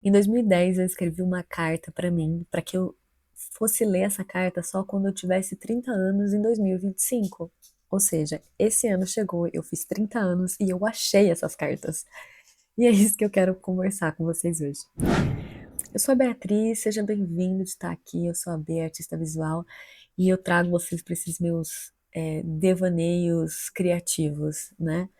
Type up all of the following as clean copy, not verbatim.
Em 2010 eu escrevi uma carta pra mim, pra que eu fosse ler essa carta só quando eu tivesse 30 anos em 2025. Ou seja, esse ano chegou, eu fiz 30 anos e eu achei essas cartas. E é isso que eu quero conversar com vocês hoje. Eu sou a Beatriz, seja bem-vindo de estar aqui. Eu sou a Bea, artista visual, e eu trago vocês para esses meus devaneios criativos, né?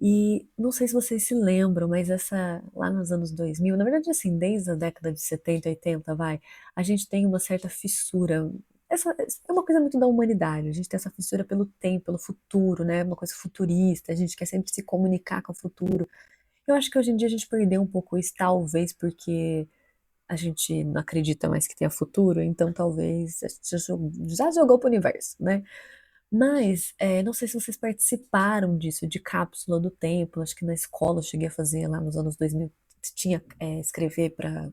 E não sei se vocês se lembram, mas essa lá nos anos 2000, na verdade, assim, desde a década de 70, 80, vai, a gente tem uma certa fissura. Essa é uma coisa muito da humanidade. A gente tem essa fissura pelo tempo, pelo futuro, né? Uma coisa futurista. A gente quer sempre se comunicar com o futuro. Eu acho que hoje em dia a gente perdeu um pouco isso, talvez porque a gente não acredita mais que tenha futuro, então talvez a gente já jogou pro universo, né? Mas não sei se vocês participaram disso, de cápsula do tempo. Acho que na escola eu cheguei a fazer lá nos anos 2000, tinha escrever para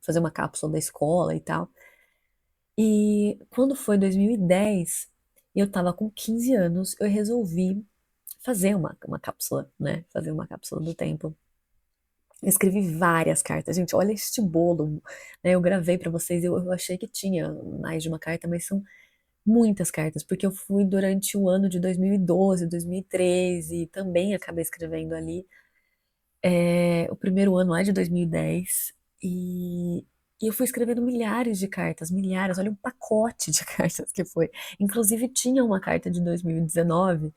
fazer uma cápsula da escola e tal. E quando foi 2010, eu tava com 15 anos, eu resolvi fazer uma cápsula, né? Fazer uma cápsula do tempo. Eu escrevi várias cartas, gente. Olha este bolo, né? Eu gravei para vocês. Eu achei que tinha mais de uma carta, mas são muitas cartas, porque eu fui durante o ano de 2012, 2013, e também acabei escrevendo ali, o primeiro ano lá de 2010, e eu fui escrevendo milhares de cartas, milhares, olha um pacote de cartas que foi. Inclusive tinha uma carta de 2019,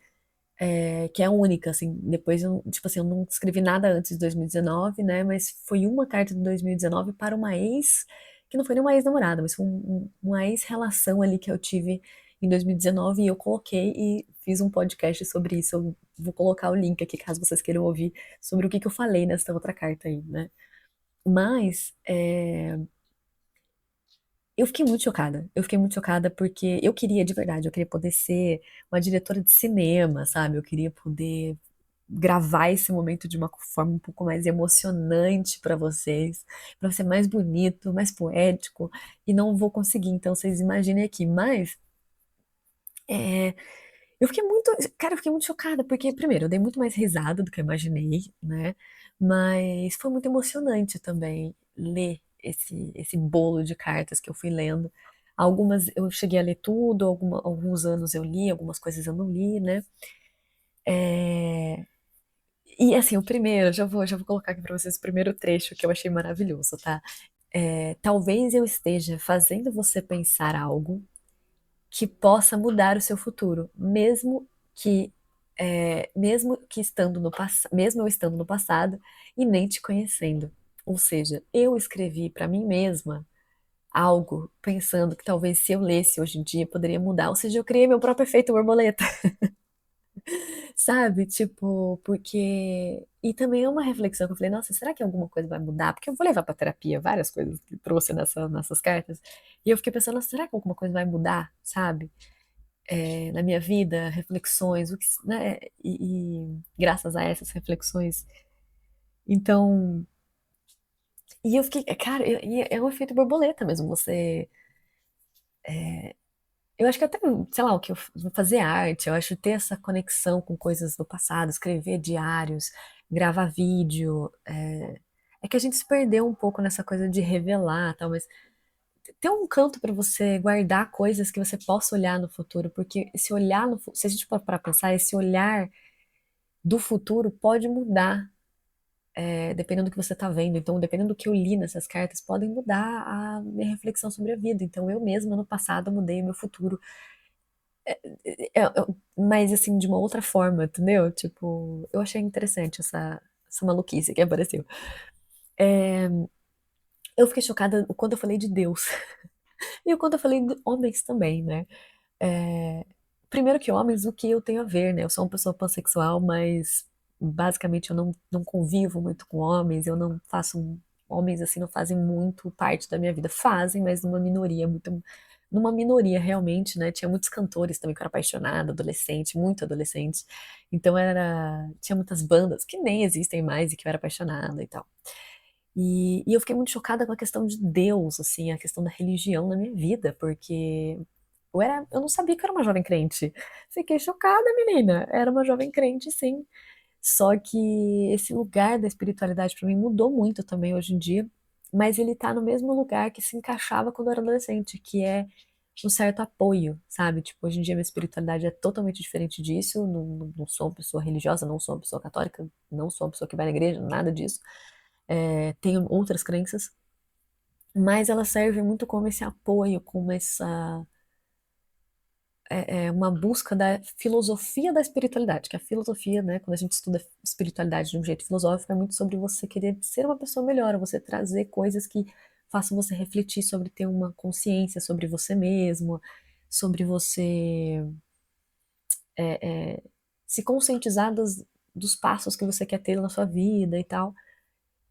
que é a única, assim, depois eu, tipo assim, eu não escrevi nada antes de 2019, né, mas foi uma carta de 2019 para uma ex, que não foi nem uma ex-namorada, mas foi uma ex-relação ali que eu tive em 2019 e eu coloquei e fiz um podcast sobre isso. Eu vou colocar o link aqui caso vocês queiram ouvir sobre o que que eu falei nessa outra carta aí, né. Mas eu fiquei muito chocada. Eu fiquei muito chocada porque eu queria, de verdade, eu queria poder ser uma diretora de cinema, sabe? Eu queria poder gravar esse momento de uma forma um pouco mais emocionante para vocês, para ser mais bonito, mais poético, e não vou conseguir, então vocês imaginem aqui. Mas é, eu fiquei muito, cara, eu fiquei muito chocada, porque primeiro, eu dei muito mais risada do que eu imaginei, né? Mas foi muito emocionante também ler esse bolo de cartas que eu fui lendo. Algumas eu cheguei a ler tudo, alguns anos eu li, algumas coisas eu não li, né? É, E assim, o primeiro, já vou colocar aqui pra vocês o primeiro trecho que eu achei maravilhoso, tá? Talvez eu esteja fazendo você pensar algo que possa mudar o seu futuro, que, mesmo que estando no mesmo eu estando no passado e nem te conhecendo. Ou seja, eu escrevi pra mim mesma algo pensando que talvez se eu lesse hoje em dia poderia mudar. Ou seja, eu criei meu próprio efeito borboleta. Sabe, tipo, porque. E também é uma reflexão que eu falei, nossa, será que alguma coisa vai mudar? Porque eu vou levar pra terapia várias coisas que trouxe nessas cartas. E eu fiquei pensando, nossa, será que alguma coisa vai mudar, sabe? Na minha vida, reflexões, né? E graças a essas reflexões. Então. E eu fiquei, cara, e é um efeito borboleta mesmo. Eu acho que até, sei lá, o que eu vou fazer arte, eu acho ter essa conexão com coisas do passado, escrever diários, gravar vídeo, é que a gente se perdeu um pouco nessa coisa de revelar, tal, mas ter um canto para você guardar coisas que você possa olhar no futuro, porque esse olhar se a gente for para pensar, esse olhar do futuro pode mudar, dependendo do que você está vendo. Então, dependendo do que eu li nessas cartas, podem mudar a minha reflexão sobre a vida. Então, eu mesma no passado mudei o meu futuro. Mas assim, de uma outra forma, entendeu? Tipo, eu achei interessante essa maluquice que apareceu. É, eu fiquei chocada quando eu falei de Deus. E quando eu falei de homens também, né? É, primeiro que homens, o que eu tenho a ver, né? Eu sou uma pessoa pansexual, mas basicamente eu não convivo muito com homens, eu não faço. Homens assim não fazem muito parte da minha vida. Fazem, mas numa minoria, muito. Numa minoria realmente, né? Tinha muitos cantores também que eu era apaixonada, adolescente, muito adolescente. Então tinha muitas bandas que nem existem mais e que eu era apaixonada e tal. E eu fiquei muito chocada com a questão de Deus, assim, a questão da religião na minha vida, porque eu não sabia que eu era uma jovem crente. Fiquei chocada, menina. Era uma jovem crente, sim. Só que esse lugar da espiritualidade para mim mudou muito também hoje em dia, mas ele tá no mesmo lugar que se encaixava quando eu era adolescente, que é um certo apoio, sabe? Tipo, hoje em dia minha espiritualidade é totalmente diferente disso, não sou uma pessoa religiosa, não sou uma pessoa católica, não sou uma pessoa que vai na igreja, nada disso. Tenho outras crenças, mas ela serve muito como esse apoio, como essa uma busca da filosofia da espiritualidade, que a filosofia, né, quando a gente estuda espiritualidade de um jeito filosófico, é muito sobre você querer ser uma pessoa melhor, você trazer coisas que façam você refletir sobre ter uma consciência sobre você mesmo, sobre você é, é, se conscientizar dos passos que você quer ter na sua vida e tal.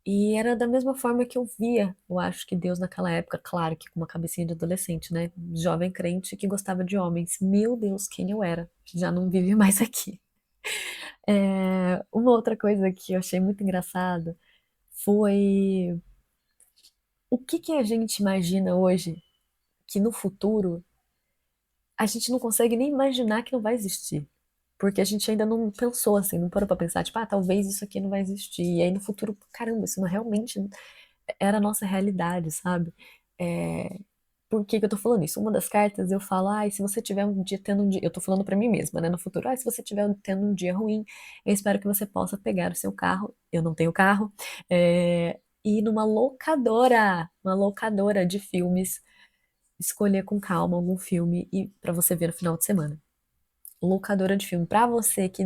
E era da mesma forma que eu via, eu acho que Deus naquela época, claro que com uma cabecinha de adolescente, né? Jovem crente que gostava de homens. Meu Deus, quem eu era? Já não vive mais aqui. Uma outra coisa que eu achei muito engraçado foi o que que a gente imagina hoje que no futuro a gente não consegue nem imaginar que não vai existir. Porque a gente ainda não pensou assim, não parou pra pensar, tipo, talvez isso aqui não vai existir. E aí no futuro, caramba, isso não realmente era a nossa realidade, sabe? É, Por que que eu tô falando isso? Uma das cartas eu falo, se você tiver um dia tendo um dia, eu tô falando pra mim mesma, né, no futuro, se você tiver tendo um dia ruim, eu espero que você possa pegar o seu carro, eu não tenho carro, e ir numa locadora, uma locadora de filmes, escolher com calma algum filme e para você ver no final de semana. Locadora de filme, pra você que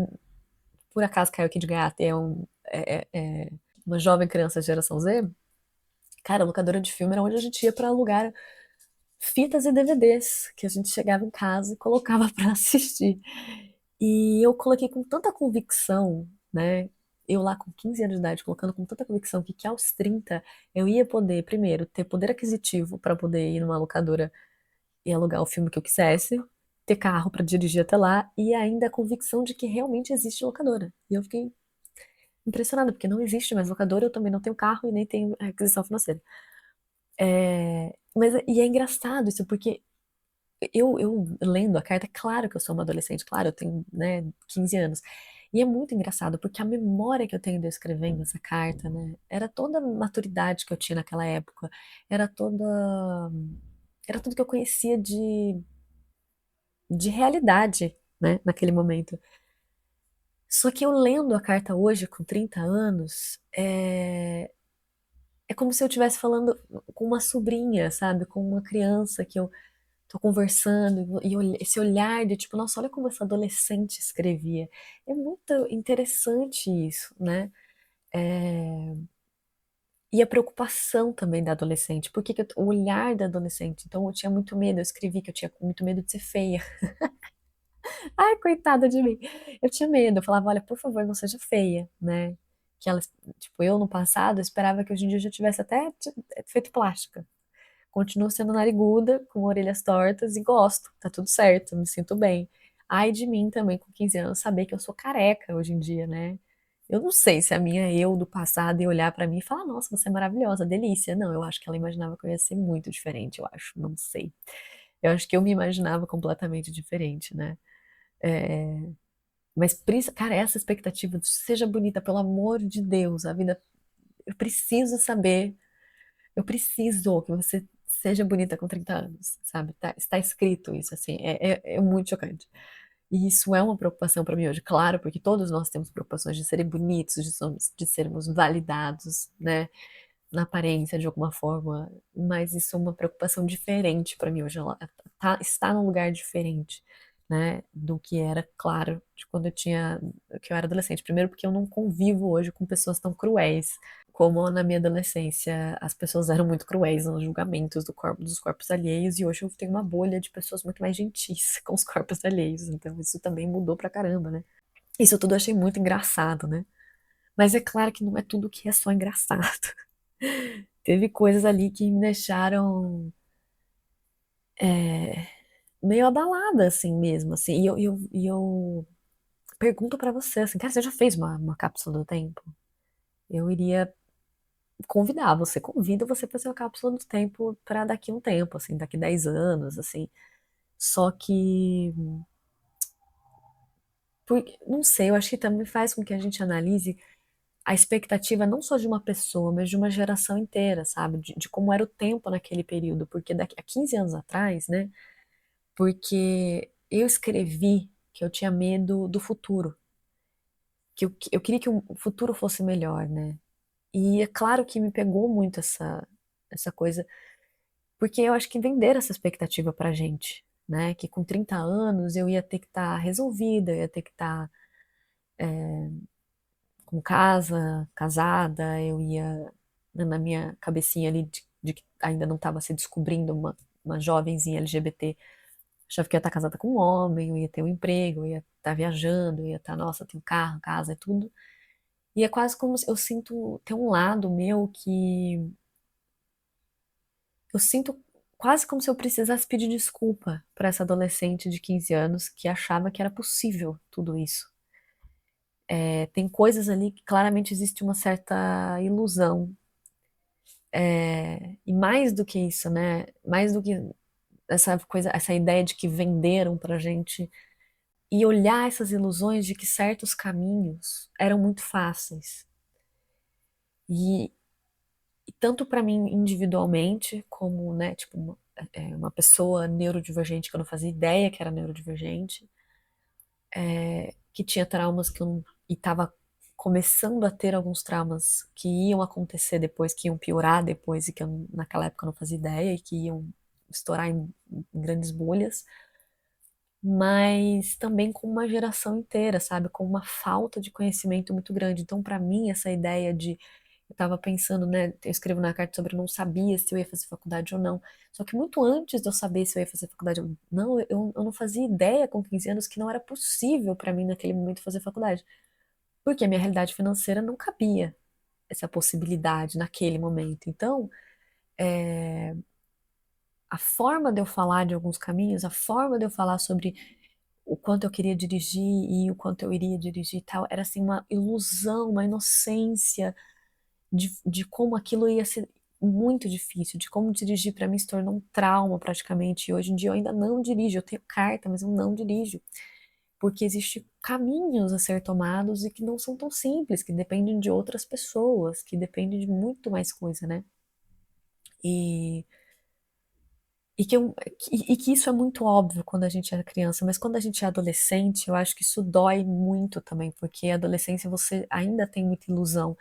por acaso caiu aqui de gaiato e uma jovem criança de geração Z, cara, locadora de filme era onde a gente ia pra alugar fitas e DVDs que a gente chegava em casa e colocava para assistir. E eu coloquei com tanta convicção, né? Eu lá com 15 anos de idade, colocando com tanta convicção que aos 30 eu ia poder, primeiro, ter poder aquisitivo para poder ir numa locadora e alugar o filme que eu quisesse, ter carro para dirigir até lá e ainda a convicção de que realmente existe locadora. E eu fiquei impressionada, porque não existe mais locadora, eu também não tenho carro e nem tenho aquisição financeira. E é engraçado isso, porque eu lendo a carta, é claro que eu sou uma adolescente, claro, eu tenho, né, 15 anos. E é muito engraçado, porque a memória que eu tenho de eu escrevendo essa carta, né, era toda a maturidade que eu tinha naquela época, era toda, era tudo que eu conhecia de realidade, né, naquele momento. Só que eu lendo a carta hoje, com 30 anos, é como se eu estivesse falando com uma sobrinha, sabe, com uma criança que eu tô conversando e esse olhar de tipo, nossa, olha como essa adolescente escrevia. É muito interessante isso, né? É, E a preocupação também da adolescente. O olhar da adolescente? Então eu tinha muito medo, eu escrevi que eu tinha muito medo de ser feia. Ai, coitada de mim. Eu tinha medo, eu falava, olha, por favor, não seja feia, né? Que ela, tipo, eu no passado eu esperava que hoje em dia eu já tivesse até feito plástica. Continuo sendo nariguda, com orelhas tortas e gosto, tá tudo certo, me sinto bem. Ai de mim também, com 15 anos, saber que eu sou careca hoje em dia, né? Eu não sei se a minha eu do passado ia olhar pra mim e falar, nossa, você é maravilhosa, delícia. Não, eu acho que ela imaginava que eu ia ser muito diferente, eu acho, não sei. Eu acho que eu me imaginava completamente diferente, né? É, Mas, cara, essa expectativa de seja bonita, pelo amor de Deus, a vida, eu preciso saber eu preciso que você seja bonita com 30 anos, sabe? Está escrito isso, assim, é muito chocante. E isso é uma preocupação para mim hoje, claro, porque todos nós temos preocupações de serem bonitos, de sermos validados, né, na aparência de alguma forma, mas isso é uma preocupação diferente para mim hoje, ela está num lugar diferente, né, do que era, claro, de quando que eu era adolescente. Primeiro porque eu não convivo hoje com pessoas tão cruéis como na minha adolescência as pessoas eram muito cruéis nos julgamentos dos corpos alheios, e hoje eu tenho uma bolha de pessoas muito mais gentis com os corpos alheios, então isso também mudou pra caramba, né? Isso tudo eu achei muito engraçado, né? Mas é claro que não é tudo que é só engraçado. Teve coisas ali que me deixaram é, meio abalada, assim mesmo, assim, e eu pergunto pra você, assim, cara, você já fez uma cápsula do tempo? Eu iria convidar, você convida você para ser uma cápsula do tempo para daqui a um tempo, assim, daqui 10 anos, assim. Só que Porque, não sei, eu acho que também faz com que a gente analise a expectativa não só de uma pessoa, mas de uma geração inteira, sabe? De como era o tempo naquele período. Porque daqui a 15 anos atrás, né? Porque eu escrevi que eu tinha medo do futuro, que eu queria que o futuro fosse melhor, né? E é claro que me pegou muito essa coisa, porque eu acho que venderam essa expectativa pra gente, né? Que com 30 anos eu ia ter que estar resolvida, eu ia ter que estar com casa, casada, eu ia na minha cabecinha ali de que ainda não estava se descobrindo uma jovenzinha LGBT. Achava que eu ia estar casada com um homem, eu ia ter um emprego, eu ia estar viajando, eu ia estar, nossa, tenho carro, casa, é tudo. E é quase como se eu sinto, tem um lado meu que eu sinto quase como se eu precisasse pedir desculpa para essa adolescente de 15 anos que achava que era possível tudo isso. É, tem coisas ali que claramente existe uma certa ilusão. E mais do que isso, né? Mais do que essa coisa, essa ideia de que venderam pra gente e olhar essas ilusões de que certos caminhos eram muito fáceis. E, e tanto para mim individualmente, como, né, tipo, uma pessoa neurodivergente que eu não fazia ideia que era neurodivergente, que tinha traumas que eu não, e estava começando a ter alguns traumas que iam acontecer depois, que iam piorar depois e que eu, naquela época eu não fazia ideia e que iam estourar em grandes bolhas, mas também com uma geração inteira, sabe? Com uma falta de conhecimento muito grande. Então, para mim, essa ideia de. Eu estava pensando, né? Eu escrevo na carta sobre eu não sabia se eu ia fazer faculdade ou não. Só que muito antes de eu saber se eu ia fazer faculdade ou não, eu não fazia ideia com 15 anos que não era possível para mim naquele momento fazer faculdade. Porque a minha realidade financeira não cabia essa possibilidade naquele momento. Então, a forma de eu falar de alguns caminhos, a forma de eu falar sobre o quanto eu queria dirigir e o quanto eu iria dirigir e tal, era assim uma ilusão, uma inocência de como aquilo ia ser muito difícil, de como dirigir para mim se tornou um trauma praticamente. E hoje em dia eu ainda não dirijo, eu tenho carta, mas eu não dirijo, porque existem caminhos a ser tomados e que não são tão simples, que dependem de outras pessoas, que dependem de muito mais coisa, né? E e que isso é muito óbvio quando a gente é criança, mas quando a gente é adolescente, eu acho que isso dói muito também, porque a adolescência você ainda tem muita ilusão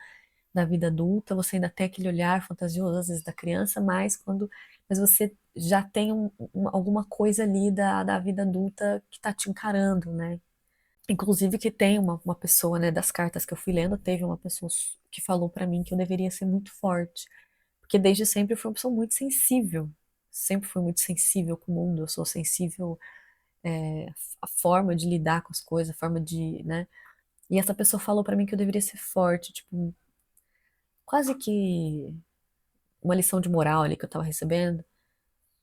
da vida adulta, você ainda tem aquele olhar fantasioso às vezes da criança, mas você já tem alguma coisa ali da vida adulta que tá te encarando, né? Inclusive que tem uma pessoa, né, das cartas que eu fui lendo, teve uma pessoa que falou pra mim que eu deveria ser muito forte. Porque desde sempre eu fui uma pessoa muito sensível. Sempre fui muito sensível com o mundo. Eu sou sensível, à forma de lidar com as coisas, a forma de, né? E essa pessoa falou pra mim que eu deveria ser forte, tipo, quase que uma lição de moral ali que eu tava recebendo.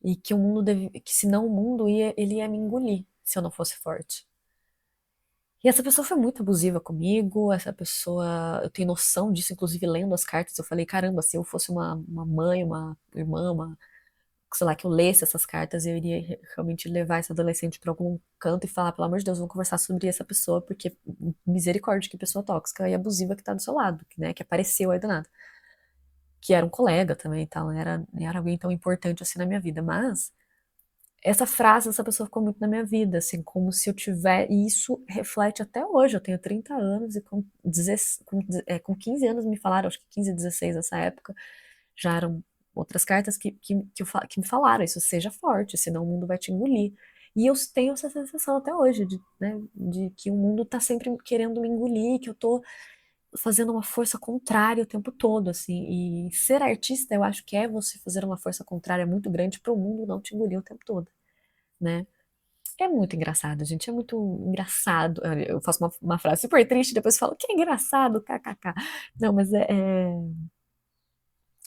E que o mundo que senão o mundo ele ia me engolir se eu não fosse forte. E essa pessoa foi muito abusiva comigo, essa pessoa, eu tenho noção disso, inclusive lendo as cartas, eu falei, caramba, se eu fosse uma mãe, uma irmã, sei lá, que eu lesse essas cartas, eu iria realmente levar esse adolescente para algum canto e falar, pelo amor de Deus, vamos conversar sobre essa pessoa, porque misericórdia, que pessoa tóxica e abusiva que tá do seu lado, que, né, que apareceu aí do nada. Que era um colega também e tal, não era alguém tão importante assim na minha vida, mas essa frase dessa pessoa ficou muito na minha vida, assim, como se eu tiver, e isso reflete até hoje, eu tenho 30 anos e com 15 anos me falaram, acho que 15, 16 nessa época, já eram outras cartas que me falaram isso, seja forte, senão o mundo vai te engolir. E eu tenho essa sensação até hoje, de, né, de que o mundo tá sempre querendo me engolir, que eu tô fazendo uma força contrária o tempo todo, assim. E ser artista, eu acho que é você fazer uma força contrária muito grande para o mundo não te engolir o tempo todo, né? É muito engraçado, gente. É muito engraçado. Eu faço uma frase super triste, depois falo que é engraçado, kkk. Não, mas é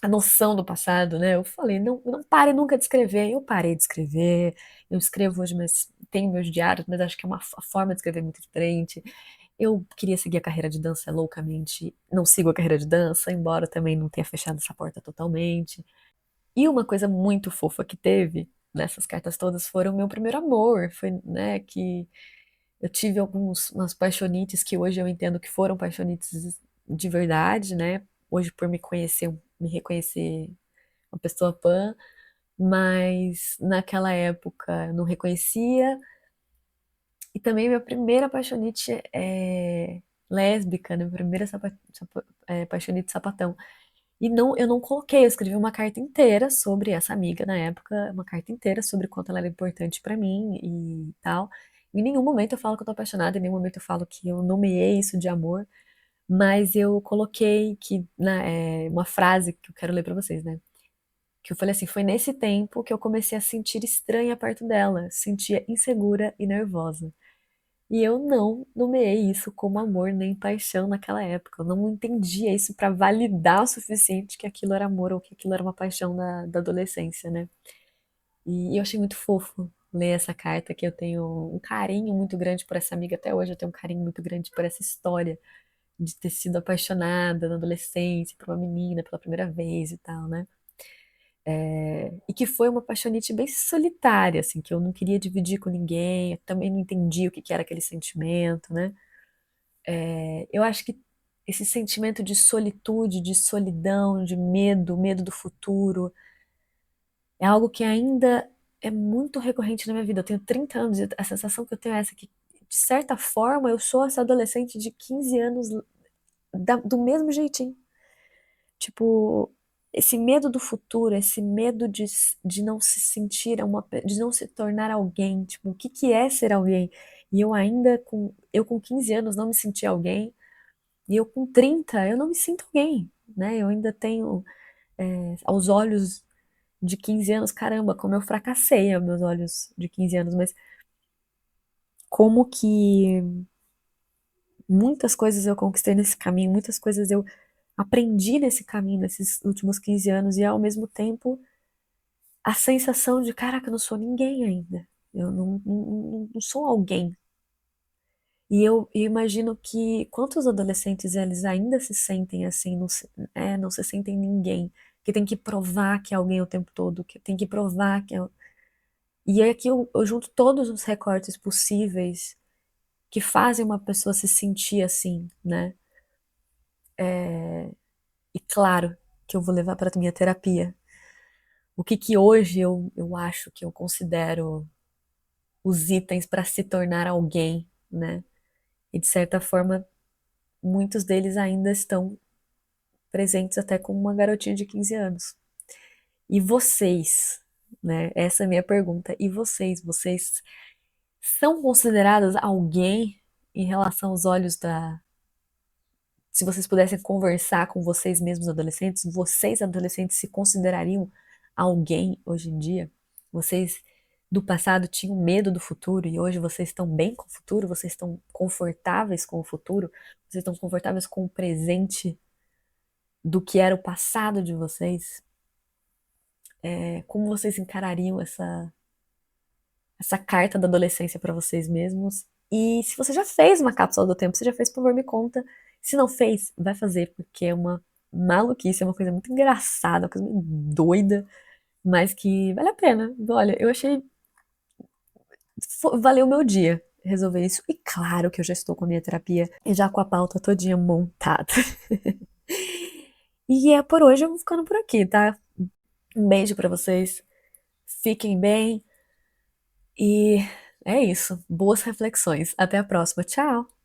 a noção do passado, né? Eu falei, não, não pare nunca de escrever. Eu parei de escrever, eu escrevo hoje, mas tenho meus diários, mas acho que é uma forma de escrever muito diferente. Eu queria seguir a carreira de dança loucamente, não sigo a carreira de dança, embora também não tenha fechado essa porta totalmente. E uma coisa muito fofa que teve nessas cartas todas foram o meu primeiro amor, foi, né, que Eu tive umas paixonites que hoje eu entendo que foram paixonites de verdade, né? Hoje por me conhecer, me reconhecer uma pessoa pan, mas naquela época eu não reconhecia. E também minha primeira paixonite lésbica, né? Minha primeira paixonite sapatão. E não, eu não coloquei, eu escrevi uma carta inteira sobre essa amiga na época, uma carta inteira sobre o quanto ela era importante pra mim e tal. Em nenhum momento eu falo que eu tô apaixonada, em nenhum momento eu falo que eu nomeei isso de amor, mas eu coloquei uma frase que eu quero ler pra vocês, né? Que eu falei assim, foi nesse tempo que eu comecei a sentir estranha perto dela, sentia insegura e nervosa. E eu não nomeei isso como amor nem paixão naquela época. Eu não entendia isso pra validar o suficiente que aquilo era amor ou que aquilo era uma paixão da adolescência, né? E eu achei muito fofo ler essa carta, que eu tenho um carinho muito grande por essa amiga até hoje. Eu tenho um carinho muito grande por essa história de ter sido apaixonada na adolescência por uma menina pela primeira vez e tal, né? E que foi uma paixonite bem solitária, assim, que eu não queria dividir com ninguém, eu também não entendi o que que era aquele sentimento, né? Eu acho que esse sentimento de solitude, de solidão, de medo, medo do futuro, é algo que ainda é muito recorrente na minha vida. Eu tenho 30 anos e a sensação que eu tenho é essa, que, de certa forma, eu sou essa adolescente de 15 anos do mesmo jeitinho. Tipo, esse medo do futuro, esse medo de não se sentir de não se tornar alguém. Tipo, o que que é ser alguém? E eu com 15 anos não me senti alguém. E eu com 30 eu não me sinto alguém, né? Eu ainda tenho, aos olhos de 15 anos, caramba, como eu fracassei aos meus olhos de 15 anos, mas como que muitas coisas eu conquistei nesse caminho, muitas coisas eu aprendi nesse caminho, nesses últimos 15 anos, e ao mesmo tempo a sensação de, caraca, eu não sou ninguém ainda. Eu não sou alguém. E eu imagino que quantos adolescentes eles ainda se sentem assim, não se sentem ninguém, que tem que provar que é alguém o tempo todo, que tem que provar que é. E é aqui eu junto todos os recortes possíveis que fazem uma pessoa se sentir assim, né? E claro que eu vou levar para minha terapia. O que que hoje eu acho que eu considero os itens para se tornar alguém, né? E de certa forma, muitos deles ainda estão presentes até com uma garotinha de 15 anos. E vocês, né? Essa é a minha pergunta. E vocês? Vocês são considerados alguém em relação aos olhos da. Se vocês pudessem conversar com vocês mesmos adolescentes, vocês adolescentes se considerariam alguém hoje em dia? Vocês do passado tinham medo do futuro e hoje vocês estão bem com o futuro? Vocês estão confortáveis com o futuro? Vocês estão confortáveis com o presente do que era o passado de vocês? Como vocês encarariam essa carta da adolescência para vocês mesmos? E se você já fez uma cápsula do tempo, se já fez, por favor, me conta. Se não fez, vai fazer, porque é uma maluquice, é uma coisa muito engraçada, uma coisa meio doida, mas que vale a pena. Olha, eu achei. Valeu o meu dia resolver isso. E claro que eu já estou com a minha terapia e já com a pauta todinha montada. E é por hoje, eu vou ficando por aqui, tá? Um beijo pra vocês. Fiquem bem. E é isso. Boas reflexões. Até a próxima. Tchau!